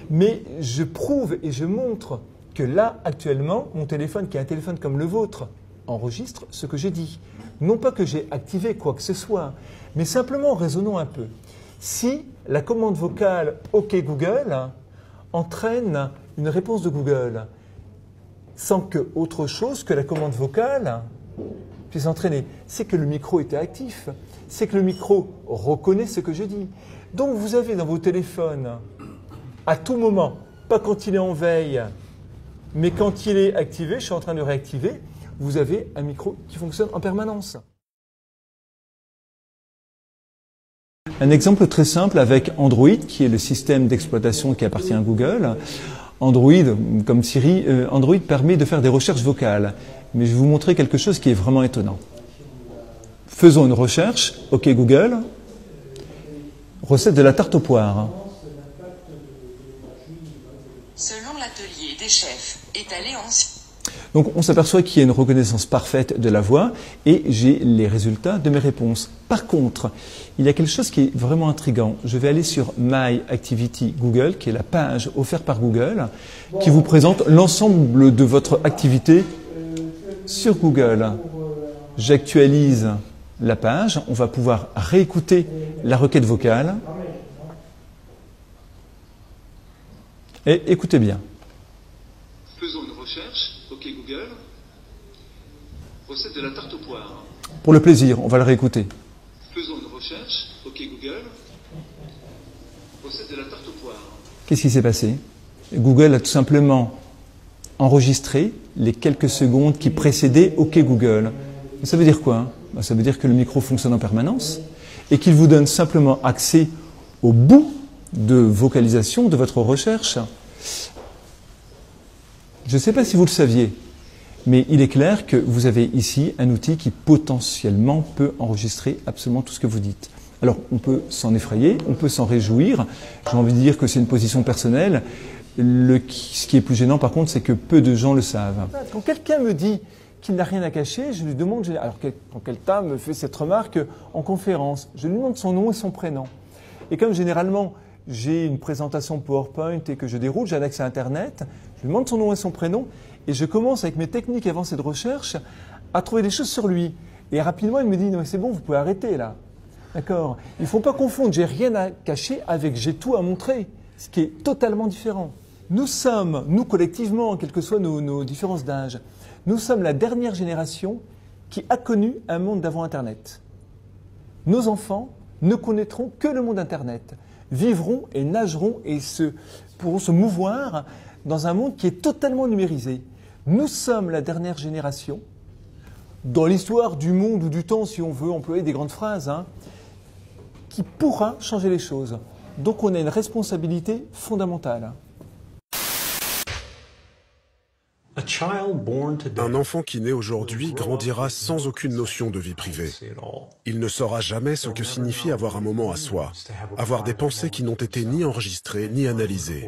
Mais je prouve et je montre que là, actuellement, mon téléphone, qui est un téléphone comme le vôtre, enregistre ce que j'ai dit. Non pas que j'ai activé quoi que ce soit, mais simplement raisonnons un peu. Si la commande vocale « OK Google » entraîne une réponse de Google, sans que autre chose que la commande vocale puisse entraîner, c'est que le micro était actif, c'est que le micro reconnaît ce que je dis. Donc vous avez dans vos téléphones, à tout moment, pas quand il est en veille, mais quand il est activé, je suis en train de réactiver, vous avez un micro qui fonctionne en permanence. Un exemple très simple avec Android, qui est le système d'exploitation qui appartient à Google. Android, comme Siri, Android permet de faire des recherches vocales. Mais je vais vous montrer quelque chose qui est vraiment étonnant. Faisons une recherche. OK Google. Recette de la tarte aux poires. Selon l'atelier des chefs, étalé en... Donc on s'aperçoit qu'il y a une reconnaissance parfaite de la voix et j'ai les résultats de mes réponses. Par contre, il y a quelque chose qui est vraiment intriguant. Je vais aller sur My Activity Google, qui est la page offerte par Google, qui vous présente l'ensemble de votre activité sur Google. J'actualise la page, on va pouvoir réécouter la requête vocale. Et écoutez bien. Faisons une recherche. OK Google. Recette de la tarte aux poires. Pour le plaisir, on va le réécouter. Faisons une recherche. OK Google. Recette de la tarte aux poires. Qu'est-ce qui s'est passé? Google a tout simplement enregistré les quelques secondes qui précédaient OK Google. Et ça veut dire quoi? Ça veut dire que le micro fonctionne en permanence et qu'il vous donne simplement accès au bout de vocalisation de votre recherche. Je ne sais pas si vous le saviez, mais il est clair que vous avez ici un outil qui potentiellement peut enregistrer absolument tout ce que vous dites. Alors, on peut s'en effrayer, on peut s'en réjouir. J'ai envie de dire que c'est une position personnelle. Ce qui est plus gênant, par contre, c'est que peu de gens le savent. Quand quelqu'un me dit qu'il n'a rien à cacher, je lui demande... Alors, quand quelqu'un me fait cette remarque en conférence, je lui demande son nom et son prénom. Et comme généralement, j'ai une présentation PowerPoint et que je déroule, j'ai un accès à Internet, je lui demande son nom et son prénom et je commence avec mes techniques avancées de recherche à trouver des choses sur lui. Et rapidement, il me dit « Non, mais c'est bon, vous pouvez arrêter là. » D'accord? Il ne faut pas confondre « j'ai rien à cacher » avec « j'ai tout à montrer », ce qui est totalement différent. Nous sommes, nous collectivement, quelles que soient nos différences d'âge, nous sommes la dernière génération qui a connu un monde d'avant Internet. Nos enfants ne connaîtront que le monde Internet, vivront et nageront et pourront se mouvoir dans un monde qui est totalement numérisé. Nous sommes la dernière génération, dans l'histoire du monde ou du temps, si on veut employer des grandes phrases, qui pourra changer les choses. Donc on a une responsabilité fondamentale. Un enfant qui naît aujourd'hui grandira sans aucune notion de vie privée. Il ne saura jamais ce que signifie avoir un moment à soi, avoir des pensées qui n'ont été ni enregistrées ni analysées.